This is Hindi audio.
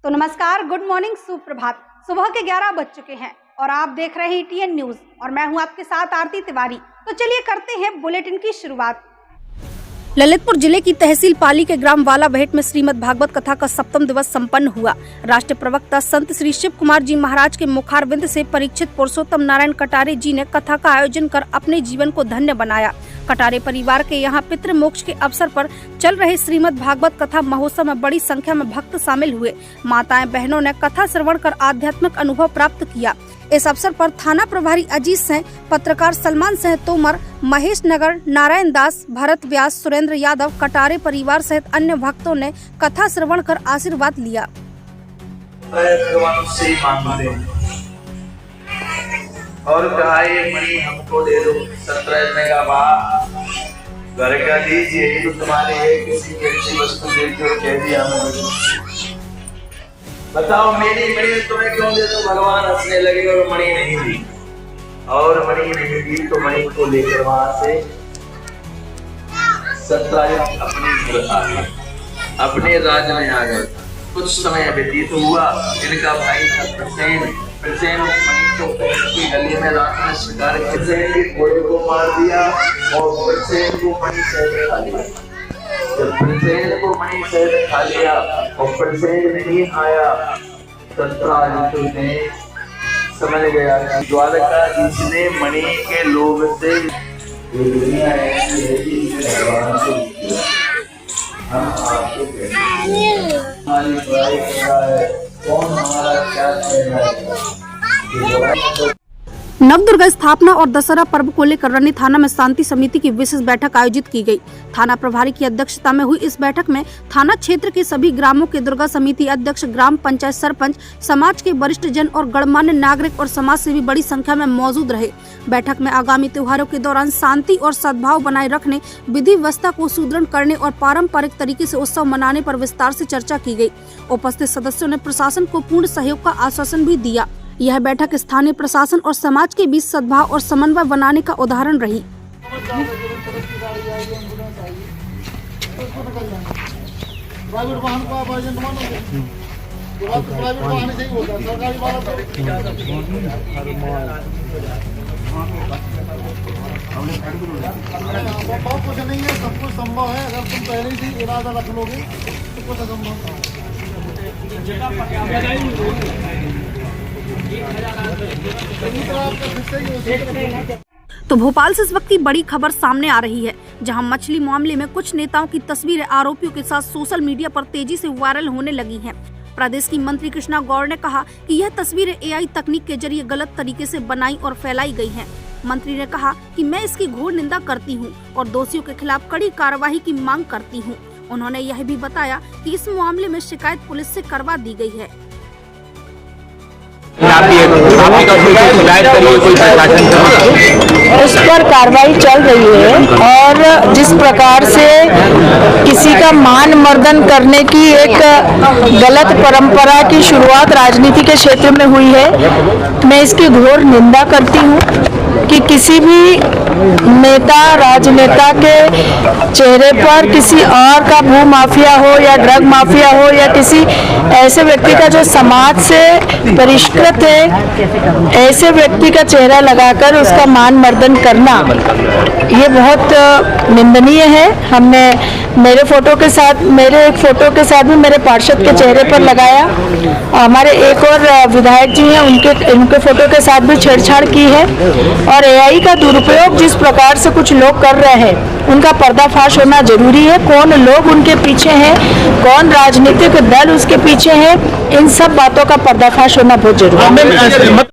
तो नमस्कार, गुड मॉर्निंग, सुप्रभात। सुबह के 11 बज चुके हैं और आप देख रहे हैं टीएन न्यूज और मैं हूं आपके साथ आरती तिवारी। तो चलिए करते हैं बुलेटिन की शुरुआत। ललितपुर जिले की तहसील पाली के ग्राम वाला भेट में श्रीमद् भागवत कथा का 7वां दिवस संपन्न हुआ। राष्ट्रीय प्रवक्ता संत श्री शिव कुमार जी महाराज के मुखारविंद से परीक्षित पुरुषोत्तम नारायण कटारे जी ने कथा का आयोजन कर अपने जीवन को धन्य बनाया। कटारे परिवार के यहाँ पितृ मोक्ष के अवसर पर चल रहे श्रीमद् भागवत कथा महोत्सव में बड़ी संख्या में भक्त शामिल हुए। माताएं बहनों ने कथा श्रवण कर आध्यात्मिक अनुभव प्राप्त किया। इस अवसर पर थाना प्रभारी अजीत सिंह, पत्रकार सलमान सिंह तोमर, महेश नगर, नारायण दास, भरत व्यास, सुरेंद्र यादव, कटारे परिवार सहित अन्य भक्तों ने कथा श्रवण कर आशीर्वाद लिया। और कहा ये मणि हमको दे दो। 17 का बाद घर का दीजिए, तो तुम्हारे है किसी की अच्छी वस्तु दे के कह दिया मुझे। बताओ मेरी मणि तुम्हें क्यों दे दो? भगवान हंसने लगे और मणि नहीं दी। और मणि नहीं दी तो मणि को लेकर वहां से 17 अपने घर आ गए, अपने राज में आ गए। कुछ समय व्यतीत हुआ, इनका भाई प्रसेन मणि को गली में रात में शिकार के घोड़े को मार दिया और प्रसेन को मणि सहित खा लिया। जब प्रसेन को मणि सहित खा लिया और प्रसेन नहीं आया, सत्राजित ने समझ गया कि द्वारकाधीश ने मणि के लोभ से ये दुनिया ऐसी है कि भगवान को हम आपको कहते हैं हमारी बुराई कर रहा है, कौन हमारा क्या कह रहा है। नवदुर्गा स्थापना और दशहरा पर्व को लेकर रनी थाना में शांति समिति की विशेष बैठक आयोजित की गई। थाना प्रभारी की अध्यक्षता में हुई इस बैठक में थाना क्षेत्र के सभी ग्रामों के दुर्गा समिति अध्यक्ष, ग्राम पंचायत सरपंच, समाज के वरिष्ठ जन और गणमान्य नागरिक और समाज सेवी बड़ी संख्या में मौजूद रहे। बैठक में आगामी त्योहारों के दौरान शांति और सद्भाव बनाए रखने, विधि व्यवस्था को सुदृढ़ करने और पारंपरिक तरीके से उत्सव मनाने पर विस्तार से चर्चा की गई। उपस्थित सदस्यों ने प्रशासन को पूर्ण सहयोग का आश्वासन भी दिया। यह बैठक स्थानीय प्रशासन और समाज के बीच सद्भाव और समन्वय बनाने का उदाहरण रही। कुछ नहीं है, सब कुछ संभव है। अगर तुम पहले ही इरादा रख लोगे तो कुछ असंभव तो भोपाल से इस वक्त की बड़ी खबर सामने आ रही है, जहां मछली मामले में कुछ नेताओं की तस्वीरें आरोपियों के साथ सोशल मीडिया पर तेजी से वायरल होने लगी हैं। प्रदेश की मंत्री कृष्णा गौड़ ने कहा कि यह तस्वीरें AI तकनीक के जरिए गलत तरीके से बनाई और फैलाई गई हैं। मंत्री ने कहा कि मैं इसकी घोर निंदा करती हूं और दोषियों के खिलाफ कड़ी कार्रवाई की मांग करती हूं। उन्होंने यह भी बताया कि इस मामले में शिकायत पुलिस से करवा दी गई है। उस पर कार्रवाई चल रही है और जिस प्रकार से किसी का मान मर्दन करने की एक गलत परंपरा की शुरुआत राजनीति के क्षेत्र में हुई है, मैं इसकी घोर निंदा करती हूँ कि किसी भी नेता, राजनेता के चेहरे पर किसी और का भू माफिया हो या ड्रग माफिया हो या किसी ऐसे व्यक्ति का जो समाज से परिष्कृत है, ऐसे व्यक्ति का चेहरा लगाकर उसका मान मर्दन करना, ये बहुत निंदनीय है। हमने मेरे एक फोटो के साथ भी मेरे पार्षद के चेहरे पर लगाया। हमारे एक और विधायक जी हैं, उनके फोटो के साथ भी छेड़छाड़ की है। और AI का दुरुपयोग जिस प्रकार से कुछ लोग कर रहे हैं, उनका पर्दाफाश होना जरूरी है। कौन लोग उनके पीछे हैं, कौन राजनीतिक दल उसके पीछे है, इन सब बातों का पर्दाफाश होना बहुत जरूरी है।